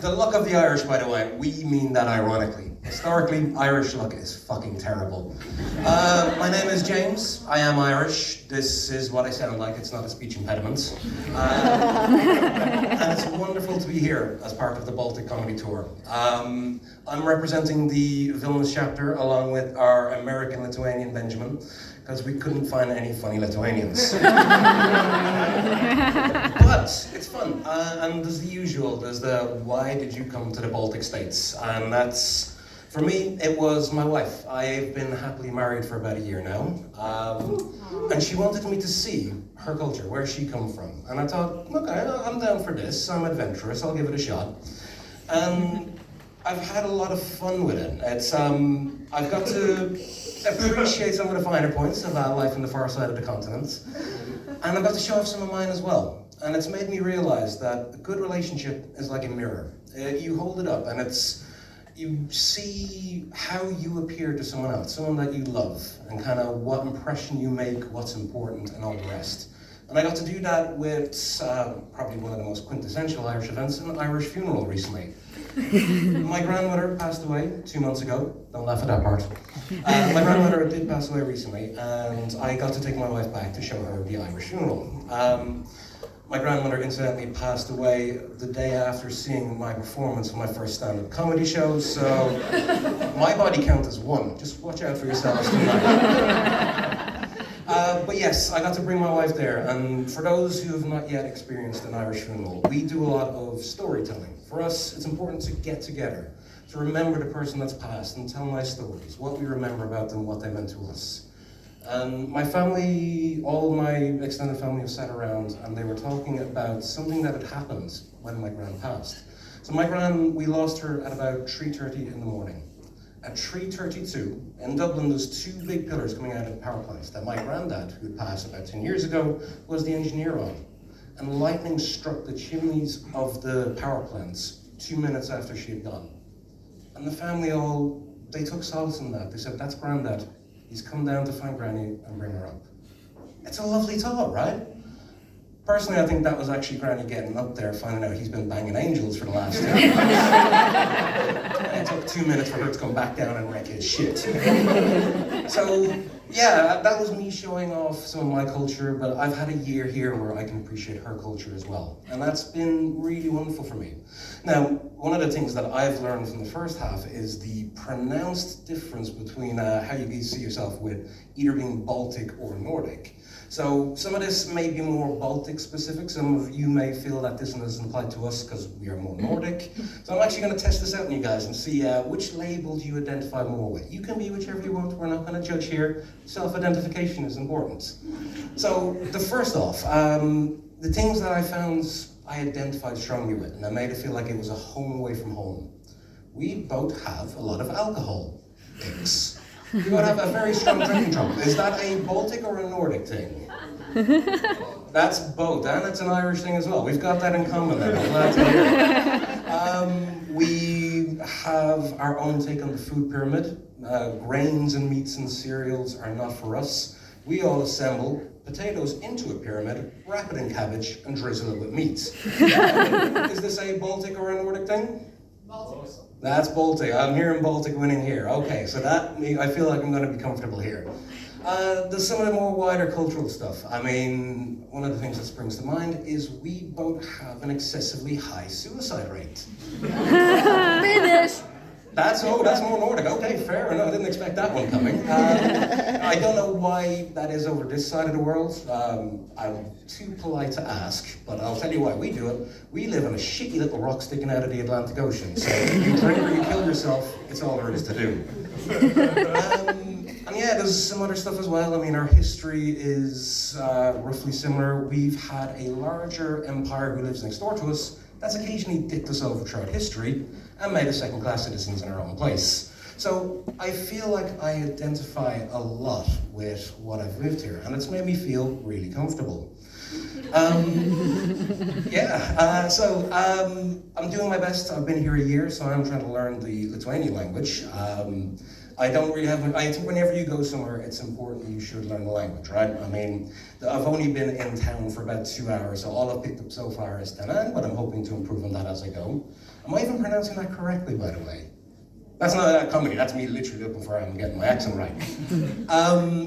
The luck of the Irish, by the way, we mean that ironically. Historically, Irish luck is fucking terrible. My name is James. I am Irish. This is what I sound like. It's not a speech impediment. And it's wonderful to be here as part of the Baltic Comedy Tour. I'm representing the Vilnius chapter along with our American Lithuanian Benjamin, because we couldn't find any funny Lithuanians. But it's fun, and there's the usual, there's the why did you come to the Baltic States? And that's, for me, it was my wife. I've been happily married for about a year now, and she wanted me to see her culture, where she come from. And I thought, okay, I'm down for this, I'm adventurous, I'll give it a shot. And I've had a lot of fun with it. It's, I've got to appreciate some of the finer points of life on the far side of the continent. And I've got to show off some of mine as well. And it's made me realize that a good relationship is like a mirror. You hold it up and you see how you appear to someone else, someone that you love, and kind of what impression you make, what's important, and all the rest. And I got to do that with probably one of the most quintessential Irish events, an Irish funeral recently. My grandmother passed away 2 months ago. Don't laugh at that part. My grandmother did pass away recently, and I got to take my wife back to show her the Irish funeral. My grandmother incidentally passed away the day after seeing my performance of my first stand-up comedy show, so my body count is 1. Just watch out for yourselves tonight. But yes, I got to bring my wife there, and for those who have not yet experienced an Irish funeral, we do a lot of storytelling. For us, it's important to get together, to remember the person that's passed and tell nice stories, what we remember about them, what they meant to us. And my family, all my extended family have sat around and they were talking about something that had happened when my gran passed. So my gran, we lost her at about 3:30 in the morning. At 3:32, in Dublin, there's 2 big pillars coming out of the power plants that my granddad, who had passed about 10 years ago, was the engineer on. And lightning struck the chimneys of the power plants 2 minutes after she had gone. And the family they took solace in that. They said, that's Granddad. He's come down to find Granny and bring her up. It's a lovely thought, right? Personally, I think that was actually Granny getting up there, finding out he's been banging angels for the last 10 years. And it took 2 minutes for her to come back down and wreck his shit. So, yeah, that was me showing off some of my culture, but I've had a year here where I can appreciate her culture as well. And that's been really wonderful for me. Now, one of the things that I've learned from the first half is the pronounced difference between how you see yourself with either being Baltic or Nordic. So some of this may be more Baltic specific. Some of you may feel that this doesn't apply to us because we are more Nordic. So I'm actually going to test this out on you guys and see which label do you identify more with. You can be whichever you want. We're not going to judge here. Self-identification is important. So the first off, the things that I found I identified strongly with, and I made it feel like it was a home away from home. We both have a lot of alcohol addicts. We both have a very strong drinking trouble. Is that a Baltic or a Nordic thing? That's both, and it's an Irish thing as well. We've got that in common then, I'm glad to hear. We have our own take on the food pyramid. Grains and meats and cereals are not for us. We all assemble potatoes into a pyramid, wrap it in cabbage, and drizzle it with meat. Is this a Baltic or a Nordic thing? Baltic. That's Baltic. I'm hearing Baltic winning here. Okay, so I feel like I'm going to be comfortable here. There's some of the more wider cultural stuff. I mean, one of the things that springs to mind is we both have an excessively high suicide rate. Finish! That's more Nordic. Okay, fair enough. I didn't expect that one coming. I don't know why that is over this side of the world. I'm too polite to ask, but I'll tell you why we do it. We live on a shitty little rock sticking out of the Atlantic Ocean. So if you drink or you kill yourself, it's all there is to do. And yeah, there's some other stuff as well. I mean, our history is roughly similar. We've had a larger empire who lives next door to us that's occasionally dicked us over throughout history and made us second-class citizens in our own place. So I feel like I identify a lot with what I've lived here, and it's made me feel really comfortable. I'm doing my best. I've been here a year, so I'm trying to learn the Lithuanian language. I don't really have, I think whenever you go somewhere, it's important you should learn the language, right? I mean, I've only been in town for about 2 hours, so all I've picked up so far is Tallinn, but I'm hoping to improve on that as I go. Am I even pronouncing that correctly, by the way? That's not a comedy, that's me literally looking for I'm getting my accent right.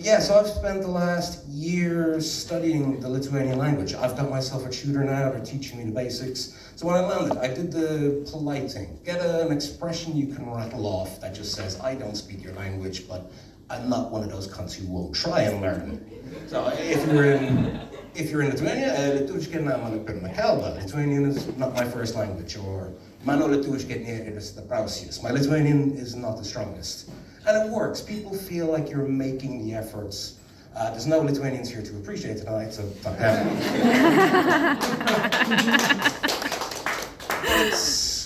Yeah, so I've spent the last year studying the Lithuanian language. I've got myself a tutor now, they're teaching me the basics. So when I landed, I did the polite thing. Get an expression you can rattle off that just says, I don't speak your language, but I'm not one of those cunts who won't try and learn. So if you're in Lithuania, Lithuanian is not my first language, or Mano Lietuviškai is the brausius. My Lithuanian is not the strongest. And it works. People feel like you're making the efforts. There's no Lithuanians here to appreciate tonight, so fuck them.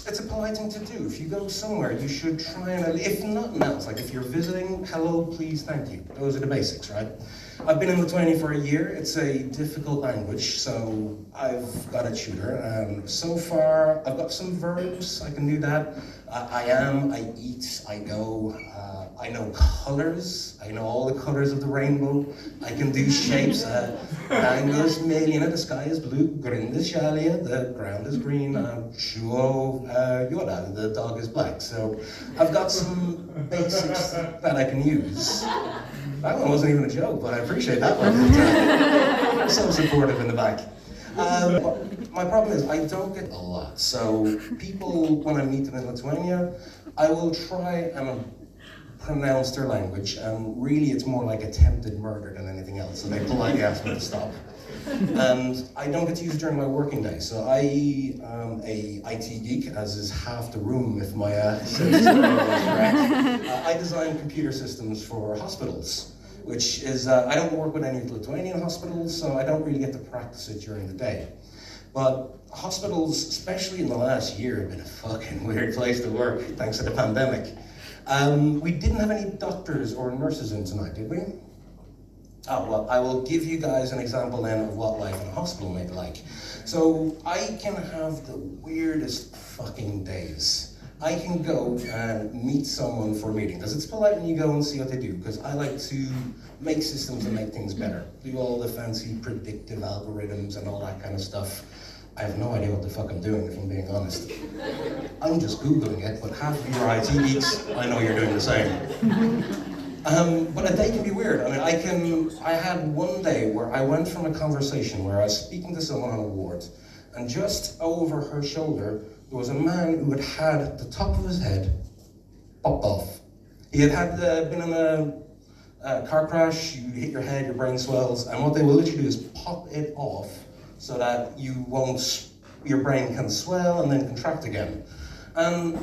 It's a polite thing to do. If you go somewhere, you should try and, if nothing else, like if you're visiting, hello, please, thank you. Those are the basics, right? I've been in Lithuania for a year. It's a difficult language, so I've got a tutor. And so far, I've got some verbs. I can do that. I am, I eat, I go. I know colors. I know all the colors of the rainbow. I can do shapes. The sky is blue. The ground is green. Yoda, the dog is black. So I've got some basics that I can use. That one wasn't even a joke, but I appreciate that one. So supportive in the back. My problem is I don't get a lot. So people, when I meet them in Lithuania, I will try and pronounce their language, and really it's more like attempted murder than anything else, and they politely ask me to stop. And I don't get to use it during my working day, so I am a IT geek, as is half the room if my sense of correct. I design computer systems for hospitals, which is, I don't work with any Lithuanian hospitals, so I don't really get to practice it during the day. But hospitals, especially in the last year, have been a fucking weird place to work, thanks to the pandemic. We didn't have any doctors or nurses in tonight, did we? Oh, well, I will give you guys an example then of what life in a hospital may be like. So I can have the weirdest fucking days. I can go and meet someone for a meeting, because it's polite when you go and see what they do, because I like to make systems and make things better. Do all the fancy predictive algorithms and all that kind of stuff. I have no idea what the fuck I'm doing, if I'm being honest. I'm just Googling it, but half of your IT geeks, I know you're doing the same. But a day can be weird. I mean, I had one day where I went from a conversation where I was speaking to someone on a ward, and just over her shoulder, there was a man who had the top of his head popped off. He had been in a car crash, you hit your head, your brain swells, and what they will literally do is pop it off so that your brain can swell and then contract again. And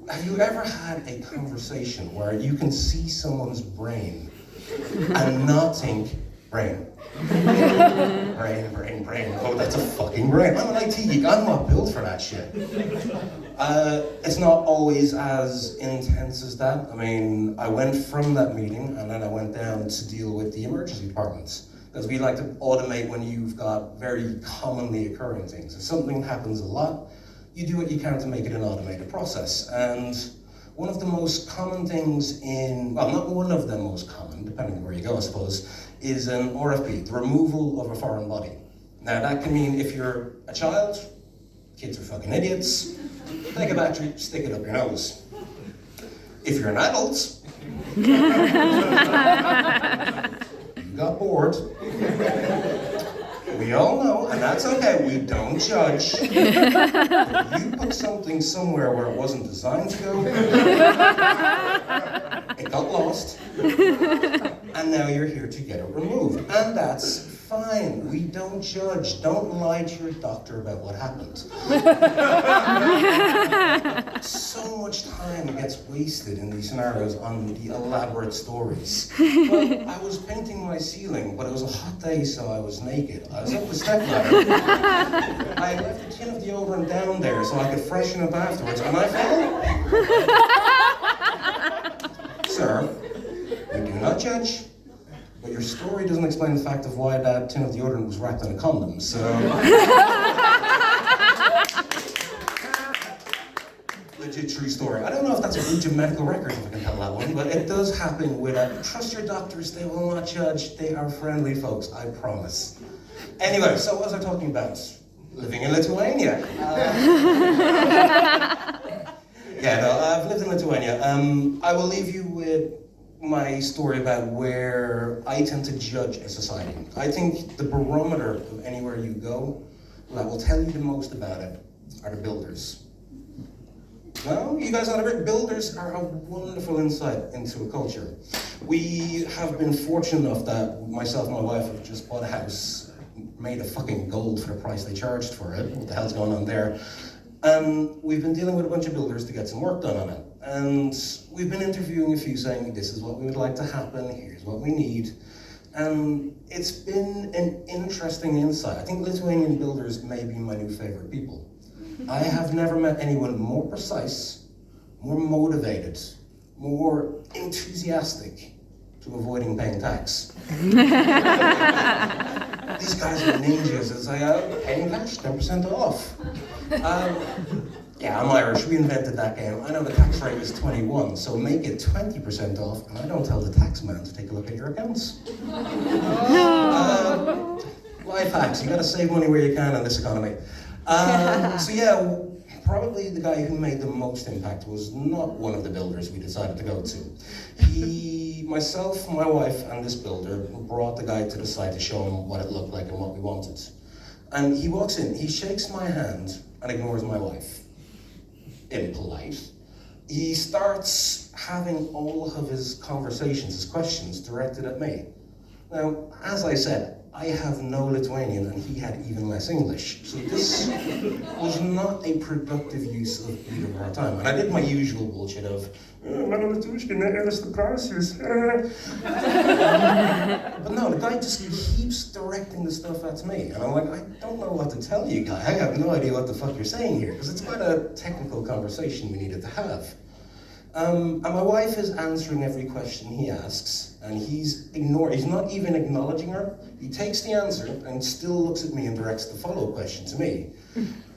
have you ever had a conversation where you can see someone's brain and not think, brain? Brain. Oh, that's a fucking brain. I'm an IT geek, I'm not built for that shit. It's not always as intense as that. I mean, I went from that meeting and then I went down to deal with the emergency departments. Because we like to automate when you've got very commonly occurring things. If something happens a lot, you do what you can to make it an automated process. And one of the most common things not one of the most common, depending on where you go, I suppose, is an RFP, the removal of a foreign body. Now that can mean if you're a child, kids are fucking idiots, take a battery, stick it up your nose. If you're an adult, you got bored. We all know, and that's okay, we don't judge. You put something somewhere where it wasn't designed to go, it got lost, and now you're here to get it removed. And that's fine, we don't judge. Don't lie to your doctor about what happened. So much time gets wasted in these scenarios on the elaborate stories. Well, I was painting my ceiling, but it was a hot day, so I was naked. I was up the stepladder. I left a tin of deodorant down there so I could freshen up afterwards, and I fell. Sir, we do not judge. But your story doesn't explain the fact of why that tin of deodorant was wrapped in a condom, so... legit true story. I don't know if that's a breach of medical records, if I can tell that one, but it does happen with trust your doctors, they will not judge. They are friendly folks, I promise. Anyway, so what was I talking about? Living in Lithuania. Yeah, no, I've lived in Lithuania. I will leave you with my story about where I tend to judge a society. I think the barometer of anywhere you go that will tell you the most about it are the builders. No, you guys know builders are a wonderful insight into a culture. We have been fortunate enough that myself and my wife have just bought a house, made of fucking gold for the price they charged for it. What the hell's going on there? And we've been dealing with a bunch of builders to get some work done on it. And we've been interviewing a few saying, this is what we would like to happen, here's what we need. And it's been an interesting insight. I think Lithuanian builders may be my new favorite people. I have never met anyone more precise, more motivated, more enthusiastic to avoiding paying tax. These guys are ninjas. It's like, paying cash, 10% off. Yeah, I'm Irish. We invented that game. I know the tax rate is 21, so make it 20% off, and I don't tell the tax man to take a look at your accounts. Life hacks. You got to save money where you can in this economy. So yeah, probably the guy who made the most impact was not one of the builders we decided to go to. Myself, my wife, and this builder brought the guy to the site to show him what it looked like and what we wanted. And he walks in, he shakes my hand and ignores my wife. Impolite. He starts having all of his conversations, his questions directed at me. Now, as I said, I have no Lithuanian and he had even less English. So this was not a productive use of either of our time. And I did my usual bullshit of, but no, the guy just keeps directing the stuff at me. And I'm like, I don't know what to tell you, guy. I have no idea what the fuck you're saying here, because it's quite a technical conversation we needed to have. And my wife is answering every question he asks, and he's not even acknowledging her. He takes the answer and still looks at me and directs the follow-up question to me,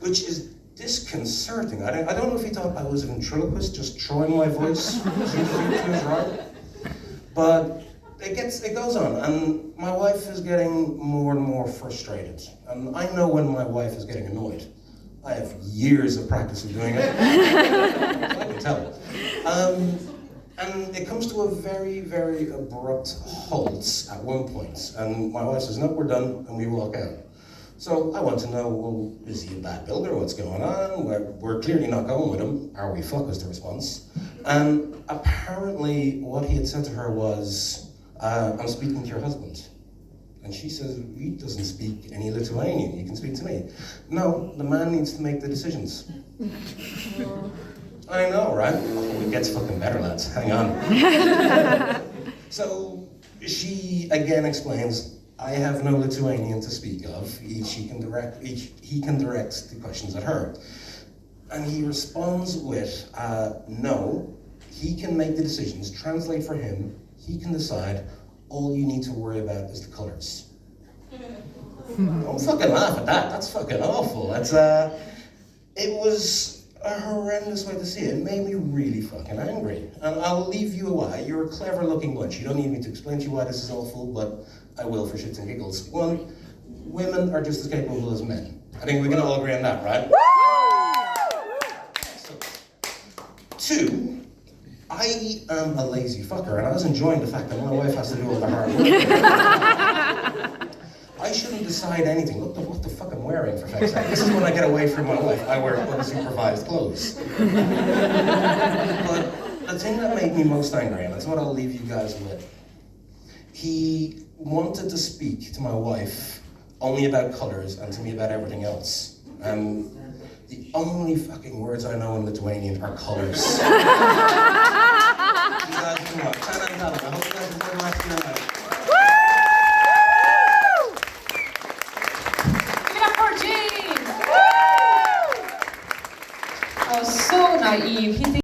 which is disconcerting. I don't know if he thought I was a ventriloquist, just throwing my voice to his right. But it goes on, and my wife is getting more and more frustrated. And I know when my wife is getting annoyed. I have years of practice of doing it. I can tell. And it comes to a very, very abrupt halt at one point. And my wife says, no, we're done, and we walk out. So I want to know, well, is he a bad builder? What's going on? We're clearly not going with him. Are we? Fuck was the response. And apparently what he had said to her was, I'm speaking to your husband. And she says, he doesn't speak any Lithuanian, you can speak to me. No, the man needs to make the decisions. I know, right? Oh, it gets fucking better, lads, hang on. So she again explains, I have no Lithuanian to speak of. He can direct the questions at her. And he responds with, no, he can make the decisions, translate for him, he can decide. All you need to worry about is the colors. Don't fucking laugh at that. That's fucking awful. It was a horrendous way to see it. It made me really fucking angry. And I'll leave you a why. You're a clever looking bunch. You don't need me to explain to you why this is awful, but I will for shits and giggles. One, women are just as capable as men. I think we can all agree on that, right? So, two, I am a lazy fucker, and I was enjoying the fact that my wife has to do all the hard work. I shouldn't decide anything. Look at what the fuck I'm wearing, for fuck's sake. This is when I get away from my wife. I wear unsupervised clothes. But the thing that made me most angry, and that's what I'll leave you guys with, he wanted to speak to my wife only about colors and to me about everything else. And the only fucking words I know in Lithuanian are colors. You guys, come on,